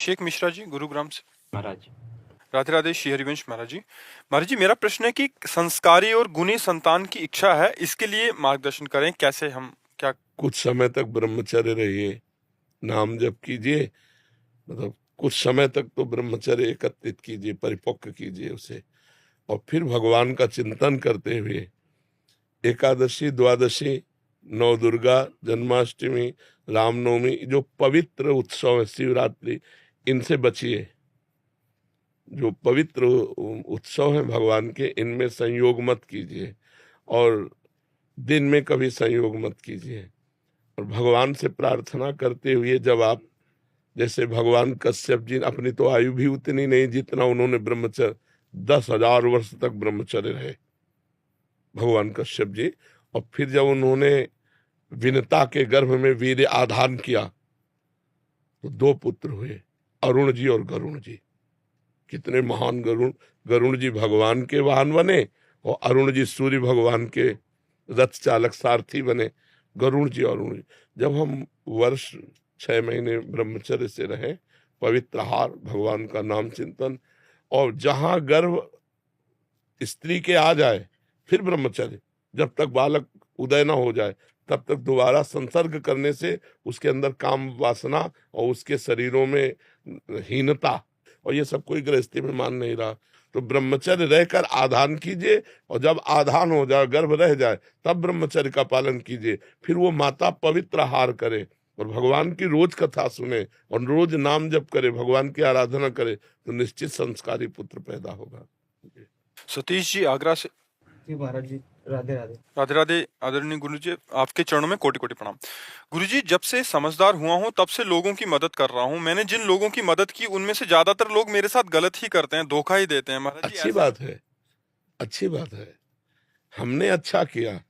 शेख मिश्रा जी, गुरुग्राम से। महाराज राधे राधे श्री हरिवंश महाराज जी। महाराज जी, मेरा प्रश्न है कि संस्कारी और गुणी संतान की इच्छा है, इसके लिए मार्गदर्शन करें, कैसे हम क्या। कुछ समय तक ब्रह्मचर्य रहिए, नाम जप कीजिए, मतलब कुछ समय तक तो ब्रह्मचर्य एकत्रित कीजिए, परिपक्व कीजिए उसे, और फिर भगवान का चिंतन करते हुए एकादशी, द्वादशी, नौ दुर्गा, जन्माष्टमी, रामनवमी, जो पवित्र उत्सव है, शिवरात्रि, इनसे बचिए। जो पवित्र उत्सव है भगवान के, इनमें संयोग मत कीजिए, और दिन में कभी संयोग मत कीजिए। और भगवान से प्रार्थना करते हुए, जब आप, जैसे भगवान कश्यप जी, अपनी तो आयु भी उतनी नहीं जितना उन्होंने ब्रह्मचर्य, 10,000 वर्ष तक ब्रह्मचर्य रहे भगवान कश्यप जी। और फिर जब उन्होंने विनता के गर्भ में वीर्य आधान किया तो 2 पुत्र हुए, अरुण जी और गरुण जी। कितने महान गरुण! गरुण जी भगवान के वाहन बने और अरुण जी सूर्य भगवान के रथ चालक सारथी बने। गरुण जी और अरुण जी, जब हम वर्ष 6 महीने ब्रह्मचर्य से रहे, पवित्र आहार, भगवान का नाम चिंतन, और जहां गर्भ स्त्री के आ जाए फिर ब्रह्मचर्य, जब तक बालक उदय न हो जाए तब तक दोबारा संसर्ग करने से उसके अंदर काम वासना और उसके शरीरों में हीनता, और ये सब कोई गृहस्थी में मान नहीं रहा। तो ब्रह्मचर्य रहकर आधान कीजिए, और जब आधान हो जाए, गर्भ रह जाए, तब ब्रह्मचर्य का पालन कीजिए। फिर वो माता पवित्र आहार करे और भगवान की रोज कथा सुने और रोज नाम जप करे, भगवान की आराधना करे, तो निश्चित संस्कारी पुत्र पैदा होगा। सतीश जी, आगरा से। जी महाराज जी, राधे राधे। राधे राधे आदरणीय गुरु जी, आपके चरणों में कोटि कोटि प्रणाम। गुरु जी, जब से समझदार हुआ हूँ तब से लोगों की मदद कर रहा हूँ। मैंने जिन लोगों की मदद की उनमें से ज्यादातर लोग मेरे साथ गलत ही करते हैं, धोखा ही देते हैं। महाराज जी, अच्छी बात है, अच्छी बात है। हमने अच्छा किया,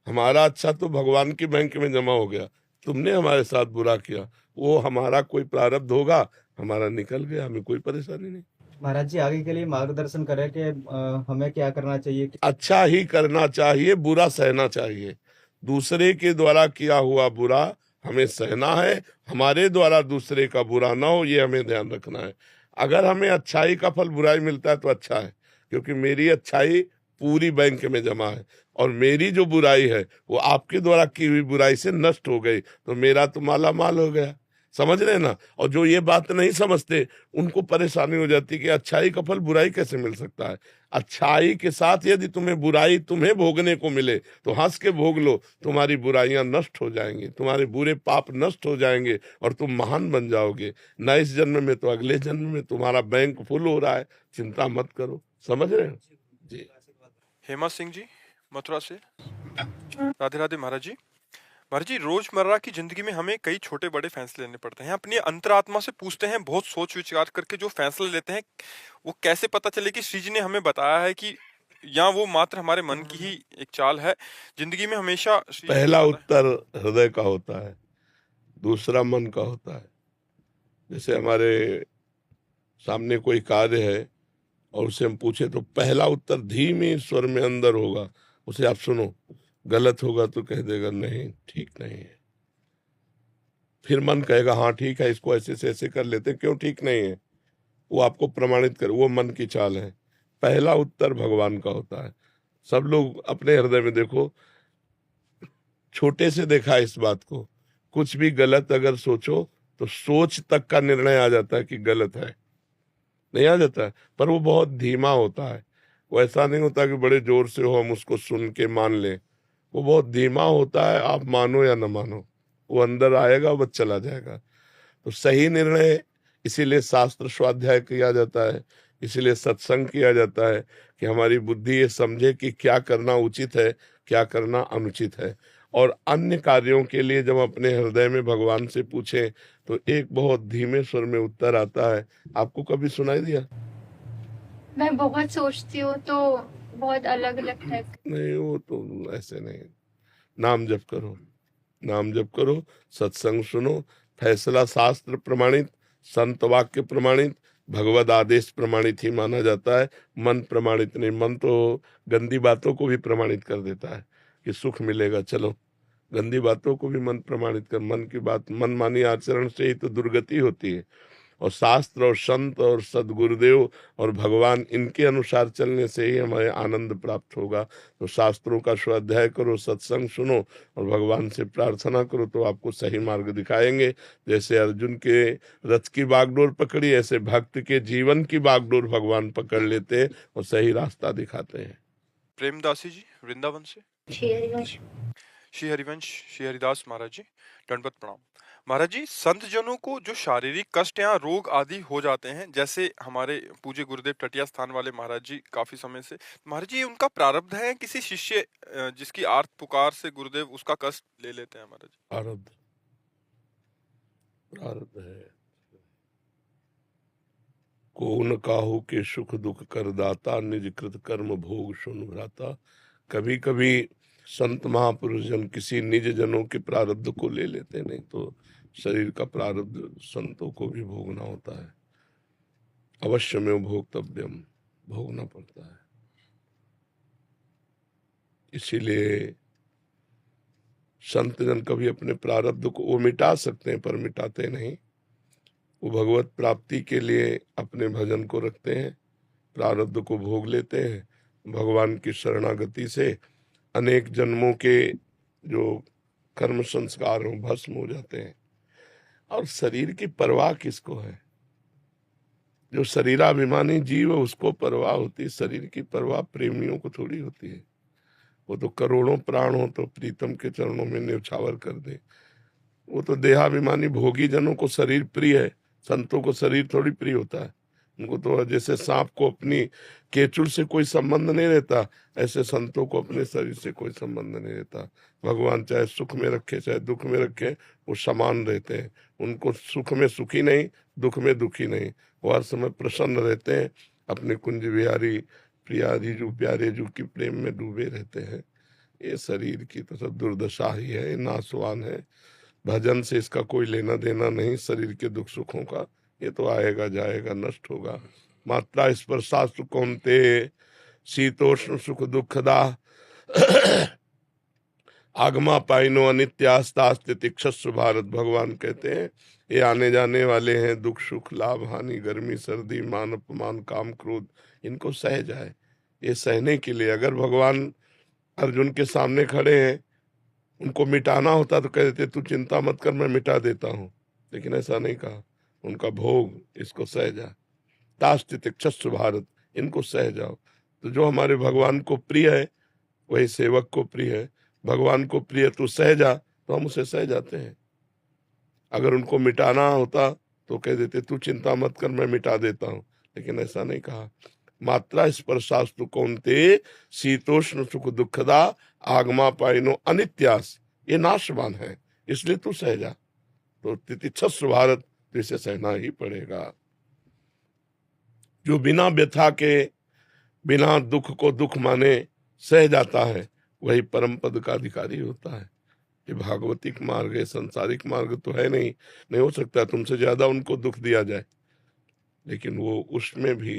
हमारा अच्छा तो भगवान की बैंक में जमा हो गया। तुमने हमारे साथ बुरा किया, वो हमारा कोई प्रारब्ध होगा, हमारा निकल गया, हमें कोई परेशानी नहीं। महाराज जी, आगे के लिए मार्गदर्शन करें कि हमें क्या करना चाहिए। अच्छा ही करना चाहिए, बुरा सहना चाहिए। दूसरे के द्वारा किया हुआ बुरा हमें सहना है, हमारे द्वारा दूसरे का बुरा ना हो, ये हमें ध्यान रखना है। अगर हमें अच्छाई का फल बुराई मिलता है तो अच्छा है, क्योंकि मेरी अच्छाई पूरी बैंक में जमा है, और मेरी जो बुराई है वो आपके द्वारा की हुई बुराई से नष्ट हो गई, तो मेरा तो माला माल हो गया। समझ रहे ना? और जो ये बात नहीं समझते उनको परेशानी हो जाती कि अच्छाई का फल बुराई कैसे मिल सकता है। अच्छाई के साथ यदि तुम्हें बुराई तुम्हें भोगने को मिले तो हंस के भोग लो, तुम्हारी बुराइयां नष्ट हो जाएंगी, तुम्हारे बुरे पाप नष्ट हो जाएंगे और तुम महान बन जाओगे। न इस जन्म में तो अगले जन्म में तुम्हारा बैंक फुल हो रहा है, चिंता मत करो। समझ रहे हो जी? हेमा सिंह जी, मथुरा से। राधे राधे महाराज जी। महाराज जी, रोजमर्रा की जिंदगी में हमें कई छोटे बड़े फैसले लेने पड़ते हैं। अपनी अंतरात्मा से पूछते हैं, बहुत सोच विचार करके जो फैसले लेते हैं, वो कैसे पता चले कि श्री जी ने हमें बताया है कि या वो मात्र हमारे मन की ही एक चाल है। जिंदगी में हमेशा श्री जी पहला ने उत्तर हृदय का होता है, दूसरा मन का होता है। जैसे हमारे सामने कोई कार्य है और उसे हम पूछे तो पहला उत्तर धीमे स्वर में अंदर होगा, उसे आप सुनो। गलत होगा तो कह देगा नहीं, ठीक नहीं है। फिर मन कहेगा हाँ ठीक है, इसको ऐसे से ऐसे कर लेते हैं, क्यों ठीक नहीं है, वो आपको प्रमाणित कर, वो मन की चाल है। पहला उत्तर भगवान का होता है। सब लोग अपने हृदय में देखो, छोटे से देखा इस बात को, कुछ भी गलत अगर सोचो तो सोच तक का निर्णय आ जाता है कि गलत है, नहीं आ जाता है, पर वो बहुत धीमा होता है। वो ऐसा नहीं होता कि बड़े जोर से हो हम उसको सुन के मान लें, वो बहुत धीमा होता है। आप मानो या न मानो, वो अंदर आएगा, वो चला जाएगा। तो सही निर्णय, इसीलिए शास्त्र स्वाध्याय किया जाता है, इसीलिए सत्संग किया जाता है कि हमारी बुद्धि ये समझे कि क्या करना उचित है, क्या करना अनुचित है। और अन्य कार्यों के लिए जब अपने हृदय में भगवान से पूछें तो एक बहुत धीमे स्वर में उत्तर आता है। आपको कभी सुनाई दिया? मैं बहुत सोचती हूँ तो बहुत अलग अलग टाइप। नहीं, वो तो ऐसे नहीं। नाम जप करो, नाम जप करो, सत्संग सुनो, फैसला शास्त्र प्रमाणित, संत वाक्य प्रमाणित, भगवद आदेश प्रमाणित ही माना जाता है। मन प्रमाणित नहीं। मन तो गंदी बातों को भी प्रमाणित कर देता है कि सुख मिलेगा, चलो। गंदी बातों को भी मन प्रमाणित कर, मन की बात, मनमानी आचरण से ही तो दुर्गति होती है। और शास्त्र और संत और सदगुरुदेव और भगवान इनके अनुसार चलने से ही हमें आनंद प्राप्त होगा। तो शास्त्रों का स्वाध्याय करो, सत्संग सुनो और भगवान से प्रार्थना करो, तो आपको सही मार्ग दिखाएंगे। जैसे अर्जुन के रथ की बागडोर पकड़ी, ऐसे भक्त के जीवन की बागडोर भगवान पकड़ लेते हैं और सही रास्ता दिखाते हैं। प्रेमदासी जी वृंदावन से। श्री हरिवंश। श्री हरिवंश, श्री हरिदास महाराज जी, दंडवत प्रणाम। महाराज जी, संत जनों को जो शारीरिक कष्ट या रोग आदि हो जाते हैं, जैसे हमारे पूज्य गुरुदेव टटिया स्थान वाले महाराज जी काफी समय से, महाराज जी उनका प्रारब्ध है किसी शिष्य जिसकी आर्त पुकार से गुरुदेव उसका कष्ट ले लेते हैं महाराज जी? प्रारब्ध प्रारब्ध है। को न काहू के सुख दुख कर दाता, निज कृत कर्म भोग सुन भ्राता। कभी कभी संत महापुरुष जन किसी निज जनों के प्रारब्ध को ले लेते, नहीं तो शरीर का प्रारब्ध संतों को भी भोगना होता है। अवश्य में भोक्तव्यम, भोगना पड़ता है। इसीलिए संत जन कभी अपने प्रारब्ध को वो मिटा सकते हैं पर मिटाते नहीं। वो भगवत प्राप्ति के लिए अपने भजन को रखते हैं, प्रारब्ध को भोग लेते हैं। भगवान की शरणागति से अनेक जन्मों के जो कर्म संस्कार हो भस्म हो जाते हैं। और शरीर की परवाह किसको है? जो शरीराभिमानी जीव है उसको परवाह होती है। शरीर की परवाह प्रेमियों को थोड़ी होती है। वो तो करोड़ों प्राण हो तो प्रीतम के चरणों में न्यौछावर कर दे। वो तो देहाभिमानी भोगी जनों को शरीर प्रिय है, संतों को शरीर थोड़ी प्रिय होता है। उनको तो जैसे सांप को अपनी केचुल से कोई संबंध नहीं रहता, ऐसे संतों को अपने शरीर से कोई संबंध नहीं रहता। भगवान चाहे सुख में रखे चाहे दुख में रखे, वो समान रहते हैं। उनको सुख में सुखी नहीं, दुख में दुखी नहीं, वो हर समय प्रसन्न रहते हैं। अपने कुंज बिहारी प्रियाधि जो प्यारे जो की प्रेम में डूबे रहते हैं। ये शरीर की तो सब दुर्दशा ही है, नासवान है। भजन से इसका कोई लेना देना नहीं। शरीर के दुख सुखों का ये तो आएगा जाएगा, नष्ट होगा। मात्रा स्पर्शास्तु सुख कौन्तेय, शीतोष्ण सुख दुखदा आगमा पाइनो अनित्यास्तास्तितिक्षस्व भारत। भगवान कहते हैं ये आने जाने वाले हैं, दुख सुख लाभ हानि गर्मी सर्दी मान अपमान काम क्रोध, इनको सह जाए। ये सहने के लिए अगर भगवान अर्जुन के सामने खड़े हैं, उनको मिटाना होता तो कह देते तू चिंता मत कर मैं मिटा देता हूं, लेकिन ऐसा नहीं कहा। उनका भोग इसको सह जा, तास्तितिक्षस्व भारत, इनको सह जाओ। तो जो हमारे भगवान को प्रिय है वही सेवक को प्रिय है। भगवान को प्रिय तू सह जा, तो हम उसे सह जाते हैं। अगर उनको मिटाना होता तो कह देते तू चिंता मत कर मैं मिटा देता हूं, लेकिन ऐसा नहीं कहा। मात्रा स्पर्शास्तु कौन्तेय, शीतोष्ण सुख दुखदा आगमा पाइनो अनित्यास, ये नाशवान है, इसलिए तू सह जा। तो तितिक्षस्व भारत, तो इसे सहना ही पड़ेगा। जो बिना व्यथा के बिना दुख को दुख माने सह जाता है वही परम पद का अधिकारी होता है। ये भागवतिक मार्ग है, संसारिक मार्ग तो है नहीं। नहीं हो सकता तुमसे ज्यादा उनको दुख दिया जाए, लेकिन वो उसमें भी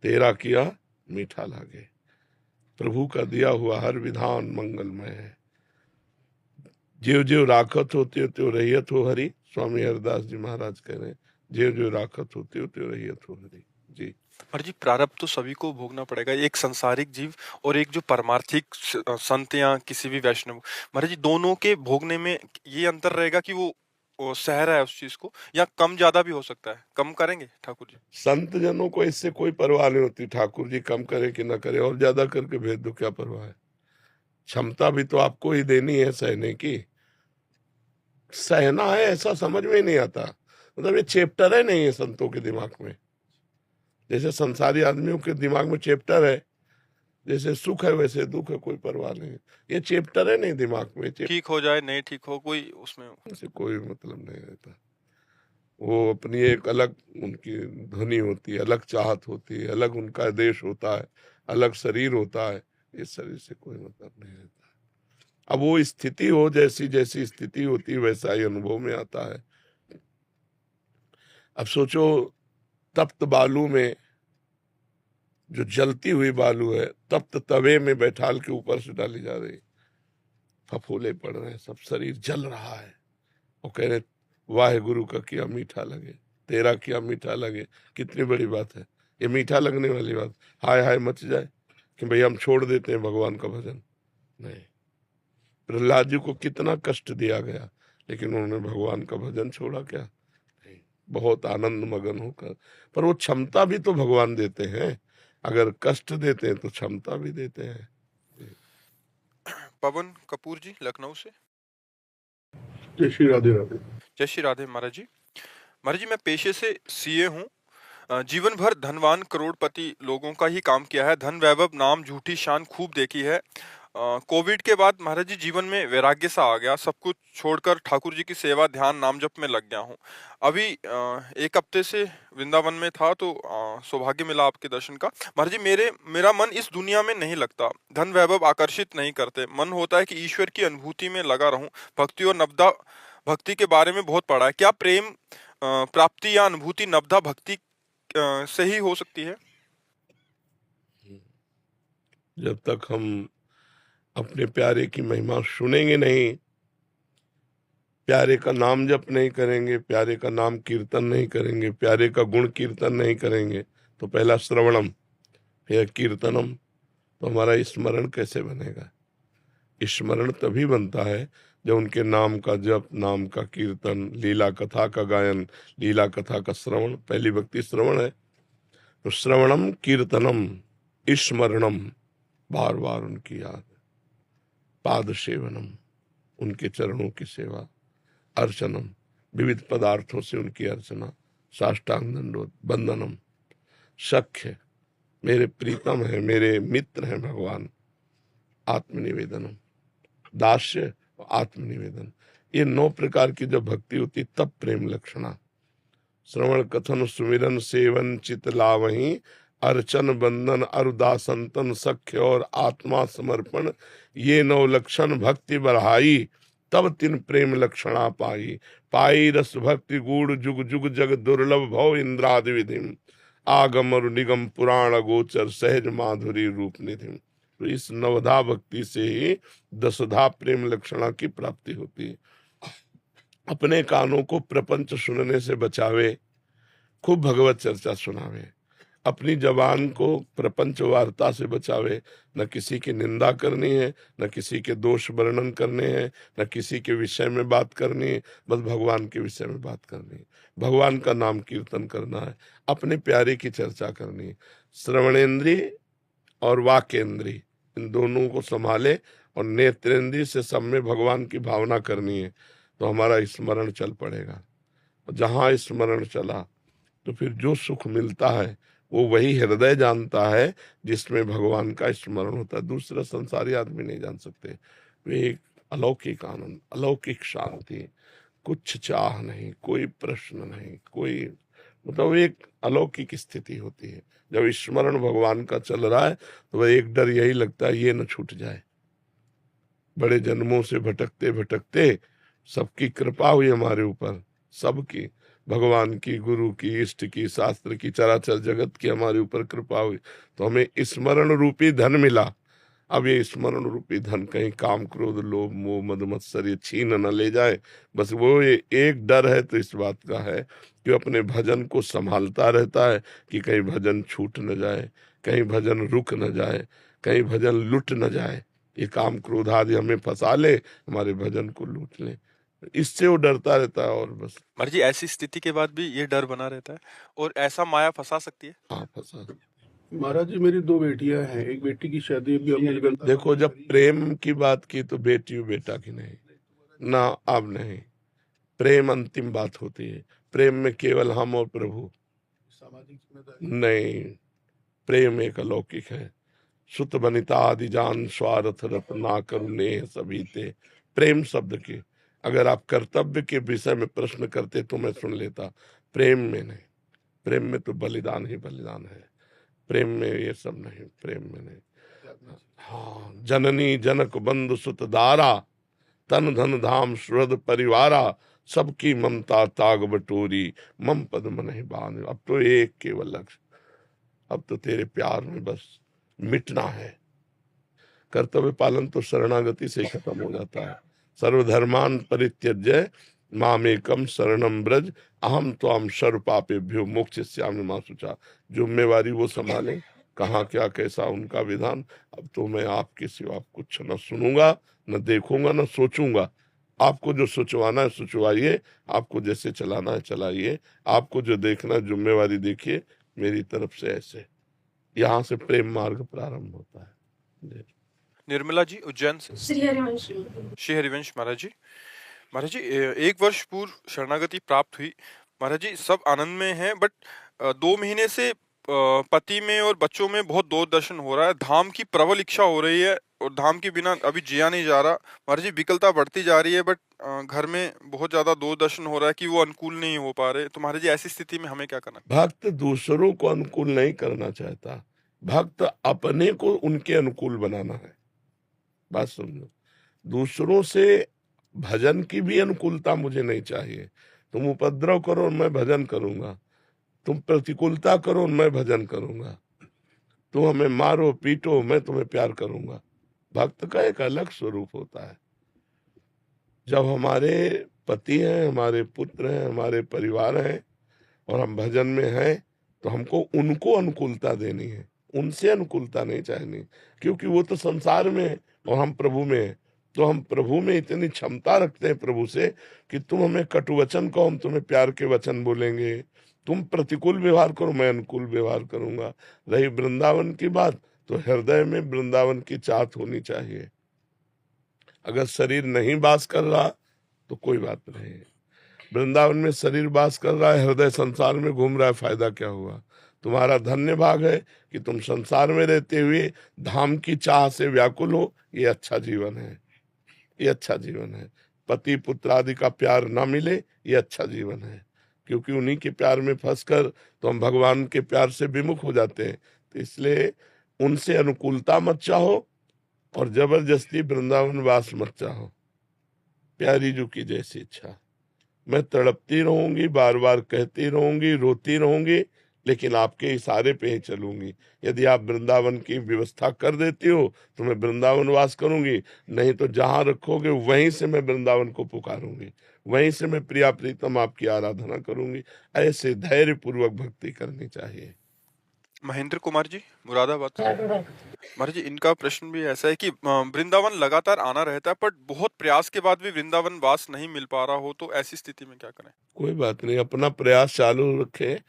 तेरा किया मीठा लागे। प्रभु का दिया हुआ हर विधान मंगलमय है। जीव जीव राखत होते हो त्यो रहियत हो हरि। स्वामी हरिदास जी महाराज कह रहे हैं जीव जीव राखत होते हो त्यो रहियत हो हरि जी। और जी प्रारब्ध तो सभी को भोगना पड़ेगा, एक संसारिक जीव और एक जो परमार्थिक संत या किसी भी वैष्णव। महाराज जी दोनों के भोगने में ये अंतर रहेगा कि वो सह रहा है उस चीज को, या कम ज्यादा भी हो सकता है? कम करेंगे ठाकुर जी? संत जनों को इससे कोई परवाह नहीं होती, ठाकुर जी कम करे कि ना करे, और ज्यादा करके भेज दो, क्या परवाह है। क्षमता भी तो आपको ही देनी है सहने की। सहना है ऐसा समझ में ही नहीं आता। मतलब ये चैप्टर है नहीं है संतों के दिमाग में। जैसे संसारी आदमियों के दिमाग में चैप्टर है, जैसे सुख है वैसे दुख है, कोई परवाह नहीं। ये चैप्टर है नहीं दिमाग में। ठीक हो जाए नहीं ठीक हो, कोई उसमें से कोई मतलब नहीं रहता। वो अपनी एक अलग उनकी ध्वनि होती है, अलग चाहत होती है, अलग उनका देश होता है, अलग शरीर होता है। इस शरीर से कोई मतलब नहीं रहता। अब वो स्थिति हो, जैसी जैसी स्थिति होती है वैसा ही अनुभव में आता है। अब सोचो तप्त बालू में, जो जलती हुई बालू है, तप्त तवे में बैठाल के ऊपर से डाली जा रही, फफोले पड़ रहे हैं, सब शरीर जल रहा है, और कह रहे वाहे गुरु का किया मीठा लगे। तेरा क्या मीठा लगे, कितनी बड़ी बात है ये, मीठा लगने वाली बात। हाय हाय मच जाए कि भाई हम छोड़ देते हैं भगवान का भजन, नहीं। प्रहलाद जी को कितना कष्ट दिया गया, लेकिन उन्होंने भगवान का भजन छोड़ा क्या? नहीं। बहुत आनंद मगन होकर, पर वो क्षमता भी तो भगवान देते हैं, अगर कष्ट देते हैं तो क्षमता भी देते हैं। पवन कपूर जी लखनऊ से। जय श्री राधे राधे। जय श्री राधे महाराज जी। महाराज जी मैं पेशे से सीए हूँ। जीवन भर धनवान करोड़पति लोगों का ही काम किया है, धन वैभव नाम झूठी शान खूब देखी है। कोविड के बाद महाराज जी जीवन में वैराग्य सा आ गया, सब कुछ छोड़कर ठाकुर जी की सेवा ध्यान नाम जप में लग गया हूँ। अभी एक हफ्ते से वृंदावन में था तो सौभाग्य मिला आपके दर्शन का। महाराज जी मेरा मन इस दुनिया में नहीं लगता, धन वैभव आकर्षित नहीं करते, मन होता है कि ईश्वर की अनुभूति में लगा रहूं। भक्ति और नवदा भक्ति के बारे में बहुत पढ़ा है, क्या प्रेम प्राप्ति या अनुभूति नवदा भक्ति से ही हो सकती है? जब तक हम अपने प्यारे की महिमा सुनेंगे नहीं, प्यारे का नाम जप नहीं करेंगे, प्यारे का नाम कीर्तन नहीं करेंगे, प्यारे का गुण कीर्तन नहीं करेंगे, तो पहला श्रवणम फिर कीर्तनम, तो हमारा स्मरण कैसे बनेगा? स्मरण तभी बनता है जब उनके नाम का जप, नाम का कीर्तन, लीला कथा का गायन, लीला कथा का श्रवण, पहली भक्ति श्रवण है। तो श्रवणम कीर्तनम स्मरणम, बार बार उनकी याद, पाद सेवनम, उनके चरणों की सेवा, अर्चनम, विविध पदार्थों से उनकी अर्चना, साष्टांग दंडोत बंदनम, सख्य मेरे प्रीतम है, मेरे मित्र हैं भगवान, आत्मनिवेदनम, दास्य आत्मनिवेदन, ये 9 प्रकार की जब भक्ति होती तब प्रेम लक्षणा। श्रवण कथन सुमिरन सेवन चित लावही, अर्चन बंदन अरुदासंतन सख्य और आत्मा समर्पण, ये 9 लक्षण भक्ति बढ़ाई, तब 3 प्रेम लक्षणा पाई। पाई रस भक्ति गूढ़ जुग जुग जग दुर्लभ भव इंद्रादि विधिम, आगम और निगम पुराण गोचर सहज माधुरी रूप निधिम। तो इस नवधा भक्ति से ही 10धा प्रेम लक्षणा की प्राप्ति होती है। अपने कानों को प्रपंच सुनने से बचावे, खूब भगवत चर्चा सुनावे, अपनी जबान को प्रपंच वार्ता से बचावे, न किसी की निंदा करनी है, न किसी के दोष वर्णन करने हैं, न किसी के विषय में बात करनी है, बस भगवान के विषय में बात करनी है, भगवान का नाम कीर्तन करना है, अपने प्यारे की चर्चा करनी है। श्रवणेंद्रिय और वाकेंद्रिय इन दोनों को संभाले और नेत्रेंद्रिय से सब में भगवान की भावना करनी है, तो हमारा स्मरण चल पड़ेगा। जहाँ स्मरण चला तो फिर जो सुख मिलता है वो वही हृदय जानता है जिसमें भगवान का स्मरण होता है, दूसरा संसारी आदमी नहीं जान सकते। वे एक अलौकिक आनंद, अलौकिक शांति, कुछ चाह नहीं, कोई प्रश्न नहीं, कोई मतलब एक अलौकिक स्थिति होती है। जब स्मरण भगवान का चल रहा है तो वह एक डर यही लगता है ये न छूट जाए। बड़े जन्मों से भटकते भटकते सबकी कृपा हुई हमारे ऊपर, सबकी, भगवान की, गुरु की, इष्ट की, शास्त्र की, चराचर जगत की हमारे ऊपर कृपा हुई, तो हमें स्मरण रूपी धन मिला। अब ये स्मरण रूपी धन कहीं काम क्रोध लोभ मोह मद मत्सर ये छीन न ले जाए, बस वो ये एक डर है तो इस बात का है कि अपने भजन को संभालता रहता है कि कहीं भजन छूट न जाए, कहीं भजन रुक न जाए, कहीं भजन लुट न जाए, ये काम क्रोध आदि हमें फंसा ले, हमारे भजन को लूट ले, इससे वो डरता रहता है। और बस महाराज जी ऐसी स्थिति के बाद भी ये डर बना रहता है और ऐसा माया फंसा सकती है? हाँ फंसा। महाराज जी मेरी 2 बेटियां हैं, एक बेटी की शादी अभी हमने निकलता। देखो जब प्रेम की बात की तो बेटी बेटा की नहीं ना, अब नहीं, प्रेम अंतिम बात होती है। प्रेम में केवल हम और प्रभु सामाजिक जिम्मेदारी नहीं, प्रेम एक अलौकिक है। सुत बनिता आदि जान स्वार्थ रत ना करुणे सभी ते, प्रेम शब्द की अगर आप कर्तव्य के विषय में प्रश्न करते तो मैं सुन लेता, प्रेम में नहीं। प्रेम में तो बलिदान ही बलिदान है, प्रेम में ये सब नहीं, प्रेम में नहीं। हाँ, जननी जनक बंधु सुत दारा, तन धन धाम सुहृद परिवारा, सबकी ममता ताग बटोरी, मम पद मन ही बांध। अब तो एक केवल लक्ष्य, अब तो तेरे प्यार में बस मिटना है। कर्तव्य पालन तो शरणागति से ही खत्म हो जाता है। सर्वधर्मान परित्यज्य मामेकम शरणम ब्रज अहम त्वाम सर्व पापेभ्यो मोक्षयिष्यामि मा शुचा। जिम्मेवारी वो संभालें, कहाँ क्या कैसा उनका विधान। अब तो मैं आपके सिवा कुछ न सुनूंगा, न देखूंगा, न सोचूंगा। आपको जो सोचवाना है सोचवाइए, आपको जैसे चलाना है चलाइए, आपको जो देखना है जिम्मेवारी देखिए। मेरी तरफ से ऐसे यहाँ से प्रेम मार्ग प्रारंभ होता है। जी। निर्मला जी उज्जैन से। श्री हरिवंश। श्री हरिवंश महाराज जी। महाराज जी, 1 वर्ष पूर्व शरणागति प्राप्त हुई। महाराज जी सब आनंद में हैं, बट 2 महीने से पति में और बच्चों में बहुत दूरदर्शन हो रहा है। धाम की प्रबल इच्छा हो रही है और धाम के बिना अभी जिया नहीं जा रहा। महाराज जी विकलता बढ़ती जा रही है, बट घर में बहुत ज्यादा दूरदर्शन हो रहा है कि वो अनुकूल नहीं हो पा रहे। तो महाराज जी ऐसी स्थिति में हमें क्या करना है? भक्त दूसरों को अनुकूल नहीं करना चाहता, भक्त अपने को उनके अनुकूल बनाना है। बात समझो, दूसरों से भजन की भी अनुकूलता मुझे नहीं चाहिए। तुम उपद्रव करो मैं भजन करूंगा, तुम प्रतिकूलता करो मैं भजन करूंगा, तुम हमें मारो पीटो मैं तुम्हें प्यार करूंगा। भक्त का एक अलग स्वरूप होता है। जब हमारे पति हैं, हमारे पुत्र हैं, हमारे परिवार हैं और हम भजन में हैं, तो हमको उनको अनुकूलता देनी है, उनसे अनुकूलता नहीं चाहिए, क्योंकि वो तो संसार में है और हम प्रभु में हैं। तो हम प्रभु में इतनी क्षमता रखते हैं प्रभु से कि तुम हमें कटुवचन कहो, हम तुम्हें प्यार के वचन बोलेंगे। तुम प्रतिकूल व्यवहार करो मैं अनुकूल व्यवहार करूंगा। रही वृंदावन की बात, तो हृदय में वृंदावन की चाहत होनी चाहिए। अगर शरीर नहीं वास कर रहा तो कोई बात नहीं। वृंदावन में शरीर वास कर रहा है, हृदय संसार में घूम रहा है, फायदा क्या हुआ? तुम्हारा धन्य भाग है कि तुम संसार में रहते हुए धाम की चाह से व्याकुल हो। ये अच्छा जीवन है, ये अच्छा जीवन है। पति पुत्र आदि का प्यार ना मिले, ये अच्छा जीवन है, क्योंकि उन्हीं के प्यार में फंसकर तो हम भगवान के प्यार से विमुख हो जाते हैं। तो इसलिए उनसे अनुकूलता मत चाहो और जबरदस्ती वृंदावन वास मत चाहो। प्यारी जी की जैसी इच्छा। मैं तड़पती रहूंगी, बार बार कहती रहूंगी, रोती रहूंगी, लेकिन आपके इशारे पे ही चलूंगी। यदि आप वृंदावन की व्यवस्था कर देती हो तो मैं वृंदावन वास करूंगी, नहीं तो जहां रखोगे वहीं से मैं वृंदावन को पुकारूंगी, वहीं से मैं प्रिया प्रीतम आपकी आराधना करूंगी। ऐसे धैर्य पूर्वक भक्ति करनी चाहिए। महेंद्र कुमार जी मुरादाबाद से। महाराज जी इनका प्रश्न भी ऐसा है कि वृंदावन लगातार आना रहता है, पर बहुत प्रयास के बाद भी वृंदावन वास नहीं मिल पा रहा हो, तो ऐसी स्थिति में क्या करें? कोई बात नहीं, अपना प्रयास चालू रखे।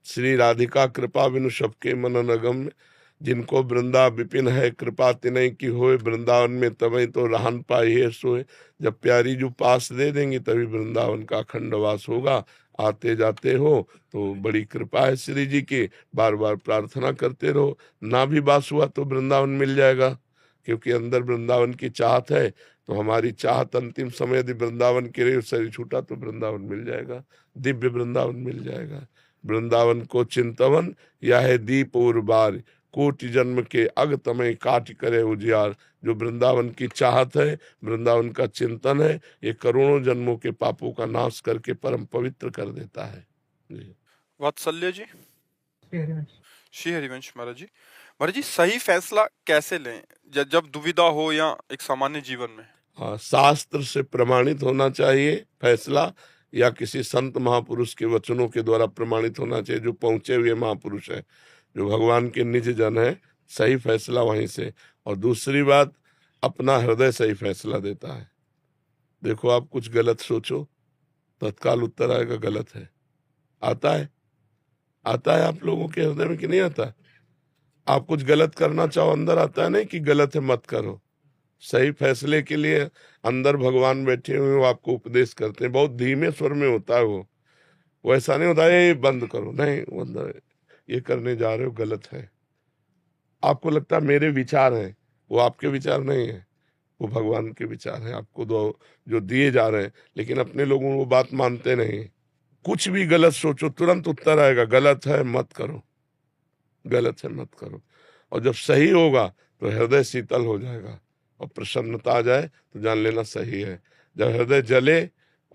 श्री राधिका कृपा बिनु सबके मनन अगम, जिनको वृंदा विपिन है कृपा तिनय की होए, वृंदावन में तबई तो रहन पाई है सोए। जब प्यारी जो पास दे देंगी तभी वृंदावन का अखंड वास होगा। आते जाते हो तो बड़ी कृपा है श्री जी की, बार बार प्रार्थना करते रहो। ना भी वास हुआ तो वृंदावन मिल जाएगा, क्योंकि अंदर वृंदावन की चाहत है। तो हमारी चाहत अंतिम समय यदि वृंदावन के लिए शरीर छूटा तो वृंदावन मिल जाएगा, दिव्य वृंदावन मिल जाएगा। वृंदावन को चिंतवन यह है दीप और बार, कोटि जन्म के अग तमय काट करे उजियार। जो वृंदावन की चाहत है, वृंदावन का चिंतन है, ये करोड़ों जन्मों के पापों का नाश करके परम पवित्र कर देता है। जी। वात्सल्य जी। श्री हरिवंश महाराज जी। महाराज जी सही फैसला कैसे लें जब दुविधा हो या एक सामान्य जीवन में? हाँ, शास्त्र से प्रमाणित होना चाहिए फैसला, या किसी संत महापुरुष के वचनों के द्वारा प्रमाणित होना चाहिए, जो पहुंचे हुए महापुरुष है, जो भगवान के निज जन है। सही फैसला वहीं से। और दूसरी बात, अपना हृदय सही फैसला देता है। देखो आप कुछ गलत सोचो, तत्काल उत्तर आएगा गलत है। आता है आप लोगों के हृदय में कि नहीं आता? आप कुछ गलत करना चाहो, अंदर आता है नहीं कि गलत है मत करो। सही फैसले के लिए अंदर भगवान बैठे हुए, वो आपको उपदेश करते हैं। बहुत धीमे स्वर में होता है वो ऐसा नहीं होता है ये बंद करो, नहीं, वो अंदर ये करने जा रहे हो गलत है। आपको लगता है मेरे विचार हैं, वो आपके विचार नहीं है, वो भगवान के विचार हैं आपको जो दिए जा रहे हैं। लेकिन अपने लोगों वो बात मानते नहीं। कुछ भी गलत सोचो तुरंत उत्तर आएगा गलत है मत करो, गलत है मत करो। और जब सही होगा तो हृदय शीतल हो जाएगा और प्रसन्नता आ जाए तो जान लेना सही है। जब हृदय जले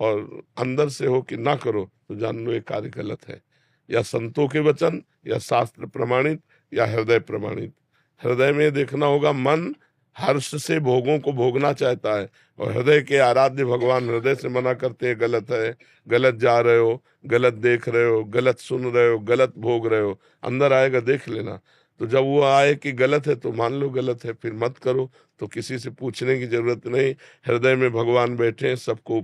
और अंदर से हो कि ना करो तो जान लो ये कार्य गलत है। या संतों के वचन, या शास्त्र प्रमाणित, या हृदय प्रमाणित। हृदय में देखना होगा मन हर्ष से भोगों को भोगना चाहता है, और हृदय के आराध्य भगवान हृदय से मना करते हैं गलत है, गलत जा रहे हो, गलत देख रहे हो, गलत सुन रहे हो, गलत भोग रहे हो, अंदर आएगा देख लेना। तो जब वो आए कि गलत है तो मान लो गलत है, फिर मत करो। तो किसी से पूछने की जरूरत नहीं, हृदय में भगवान बैठे हैं, सबको